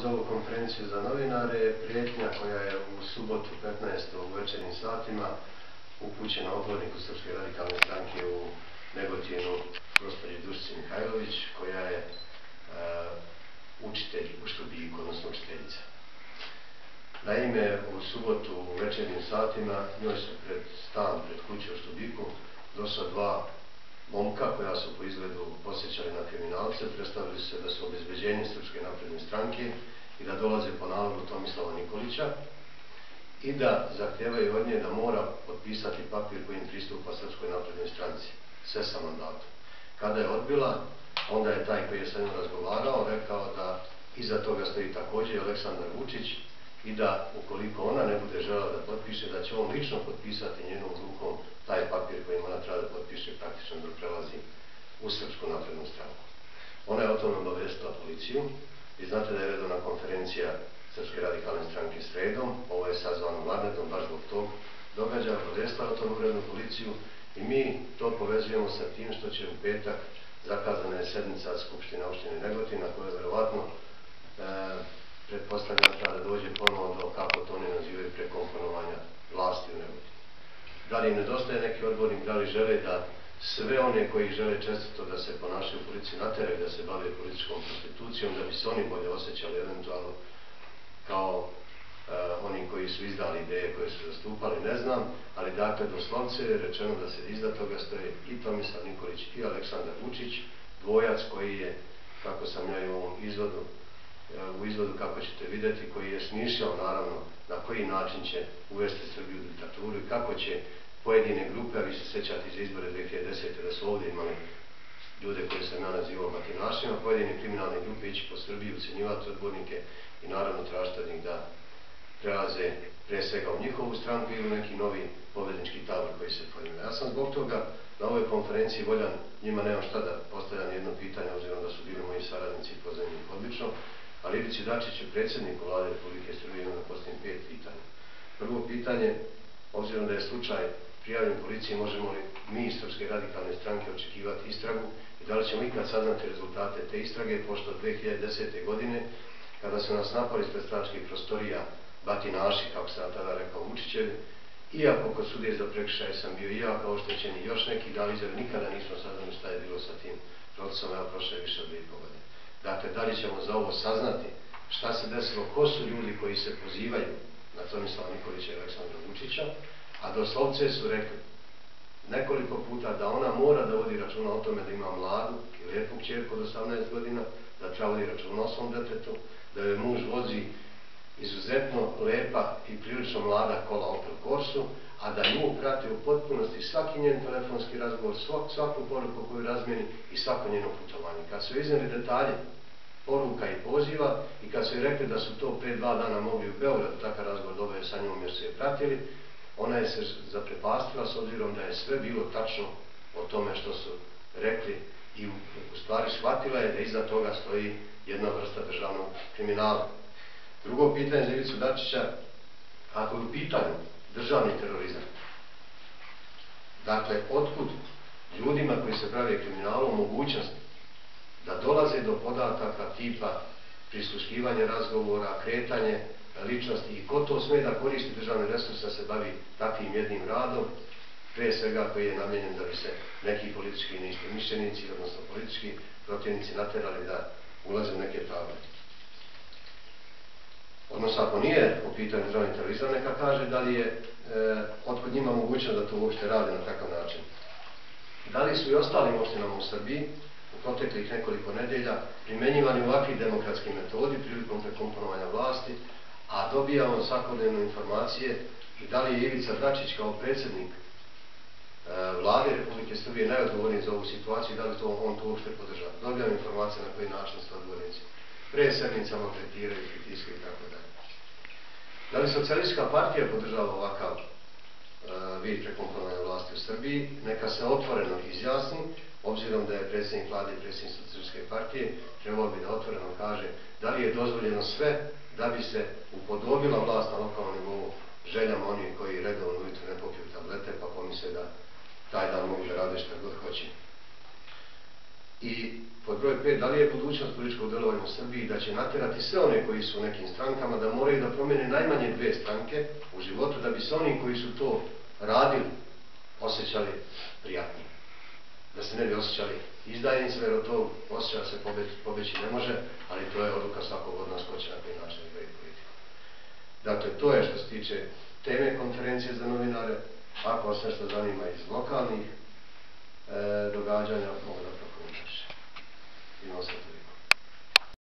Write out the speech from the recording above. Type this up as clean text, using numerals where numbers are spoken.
za ovu konferenciju za novinare je prijetnja koja je u subotu 15. u večernjim satima upućena odborniku Srpske radikalne stranke u Negotinu, gospođi Dušici Mihajlović, koja je učitelj u Štubiku, odnosno učiteljica. Naime, u subotu u večernjim satima njoj su pred kuću u Štubiku došla dva momka koja su po izgledu posjećali na kriminalce, predstavili se da su obezbeđenje Srpske napredne stranke i da dolaze po nalogu Tomislava Nikolića i da zahtevaju od nje da mora potpisati papir kojim pristupa Srpskoj naprednoj stranci, sve sa mandatom. Kada je odbila, onda je taj koji je sa njom razgovarao rekao da iza toga stoji također Aleksandar Vučić i da ukoliko ona ne bude željela da potpiše, da će on lično potpisati njenom rukom taj papir kojim ona treba da potpiše praktično dok prelazi u Srpsku naprednu stranku. Ona je o tome obavestila policiju i znate da je redovna konferencija Srpske radikalne stranke sredom, ovo je sazvano vanredom baš zbog tog događaja, obavestila o tom urednu policiju i mi to povezujemo sa tim što će u petak zakazana je sednica Skupštine opštine Negotin, na kojoj verovatno pretpostavljam da dođe ponovo do, kako to ne nazivaju, prekomponovanja vlasti u Negotinu. Da li im nedostaje neki odbornik, da li žele da sve one koji žele čestito da se ponašaju u policiji nateraju da se bave političkom prostitucijom, da bi se oni bolje osjećali eventualno kao oni koji su izdali ideje koje su zastupali, ne znam, ali dakle doslovce je rečeno da se iza toga stoje i Tomislav Nikolić i Aleksandar Vučić, dvojac koji je, kako sam ja i u ovom izvodu kako ćete vidjeti, koji je smišljao naravno na koji način će uvesti Srbiju u diktaturu i kako će pojedine grupe, a vi se sjećate za izbore 2010. da su ovdje imali ljude koji sam ja nazivao batinašima, pojedine kriminalne grupe ići po Srbiji, ucenjivati odbornike i naravno tražiti od njih da prelaze pre svega u njihovu stranku ili neki novi pobednički tabor koji se formira. Ja sam zbog toga na ovoj konferenciji voljan, njima nemam šta da postavljam jedno pitanje, obzirom da su bili moji saradnici i poznaju ih odlično, ali Ivici Dačiću, predsjedniku Vlade Republike Srbije, imam da postavim 5 pitanja. Prvo pitanje, obzirom da je slučaj prijavljen policiji, možemo li mi iz Srpske radikalne stranke očekivati istragu i da li ćemo ikad saznati rezultate te istrage, pošto 2010. godine, kada su nas napali ispred stranačkih prostorija batinaši, kako sam tada rekao, Vučićevi, iako kod sudije za prekršaje sam bio i ja kao oštećeni još neki, da li nikada nismo saznali šta je bilo sa tim procesom, evo prošle više od 2,5 godine. Dakle, da li ćemo za ovo saznati šta se desilo, ko su ljudi koji se pozivaju na Tomislava Nikolića i Aleksandra Vučića, a doslovce su rekli nekoliko puta da ona mora da vodi računa o tome da ima mladu i lijepu kćerku od 18 godina, da treba vodi računa o svom detetu, da joj muž vozi izuzetno lepa i prilično mlada kola Opel Corsu, a da nju prati u potpunosti svaki njen telefonski razgovor, svaku poruku koju razmeni i svako njeno putovanje. Kad su iznijeli detalje poruka i poziva i kad su joj rekli da su to pre 2 dana mogli u Beogradu takav razgovor dobaju sa njom jer su je pratili, ona je se zaprepastila s obzirom da je sve bilo tačno o tome što su rekli i u stvari shvatila je da iza toga stoji jedna vrsta državnog kriminala. Drugo pitanje za Ivicu Dačića, ako je u pitanju državni terorizam, dakle, otkud ljudima koji se prave kriminalom mogućnost da dolaze do podataka tipa prisluškivanje razgovora, kretanje ličnosti i ko to sme da koristi državni resurs da se bavi takvim jednim radom, pre svega koji je namijenjen da bi se neki politički neistomišljenici, odnosno politički protivnici naterali da ulaze u neke tabore. Odnosno, ako nije u pitanju državni terorizam, neka kaže da li je otkud njima mogućnost da to uopšte rade na takav način. Da li su i ostalim opštinama u Srbiji u proteklih nekoliko nedelja primenjivani ovakvi demokratski metodi prilikom prekomponovanja vlasti, a dobijamo svakodnevne informacije i da li je Ivica Dačić kao predsjednik Vlade Republike Srbije najodgovorniji za ovu situaciju i da li on to uopšte podržava. Dobijamo informacije na koji način su odgovornici. Pre sedmicama tretiraju, pritiskaju i tako dalje. Da li Socijalistička partija podržava ovakav vid prekomponovanja vlasti u Srbiji? Neka se otvoreno izjasni, obzirom da je predsjednik Vlade i predsjednik Socijalističke partije, trebalo bi da otvoreno kaže da li je dozvoljeno sve da bi se upodobila vlast na lokalnom nivou željama onih koji redovno ujutru ne popiju tablete pa pomisle da taj dan mogu da rade šta god hoće. I pod broj 5, da li je budućnost političkog djelovanja u Srbiji da će natjerati sve one koji su u nekim strankama da moraju da promijene najmanje 2 stranke u životu da bi se oni koji su to radili osjećali prijatno. Da se ne bi osjećali izdajnice, jer od tog osjećaja se pobeći ne može, ali to je odluka svakog od nas ko će na koji način igrati politiku. Dakle, to je što se tiče teme konferencije za novinare. Ako vas nešto zanima iz lokalnih događanja, mogu da prokomentariš. Imao sam to